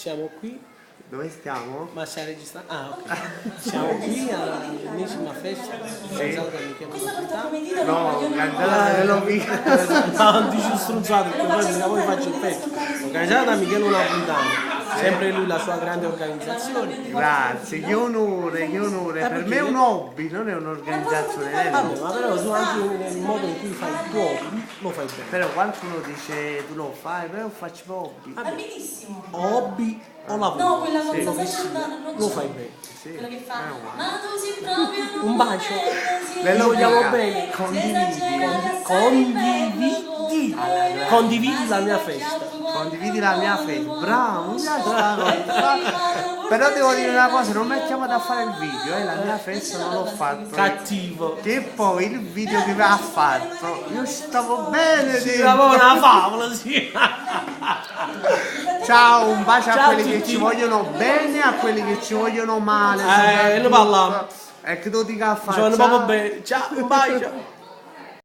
Siamo qui, Dove stiamo? ma stai registrando? Ah, ok. Siamo qui all'ennesima festa organizzata da Michele Napolitano. No, organizzata da mica. No, non dici struzzato, perché poi mica voi faccio il pezzo. Organizzata da Michele Napolitano, sempre lui la sua grande organizzazione. Grazie, che onore, che onore. Per me è un hobby, non è un'organizzazione. Vabbè, ma però tu anche nel modo in cui fai il tuo hobby, lo fai bene. Però qualcuno dice tu lo fai, però io faccio hobby. Va benissimo. Hobby o lavoro, No, quella cosa quello che sta sia, andando, non lo so. fai bene. Sì. Quello che fa. uguale. Ma tu sei proprio Un bacio. Ve lo vogliamo dica, bene. condividi. Condividi la mia festa. Condividi la mia festa. Bravo, mi piace sta cosa. Però devo dire una cosa, non mi ha chiamato a fare il video, la mia festa non l'ho fatto. Cattivo. Che poi il video che mi ha fatto, io stavo bene Si dentro. trova una favola, sì. Ciao, un bacio Ciao a a quelli che tutti. ci vogliono bene e a quelli che ci vogliono male. Ne parliamo. E che tu dica a fare. Sono ciao. proprio bene. Ciao, un bacio.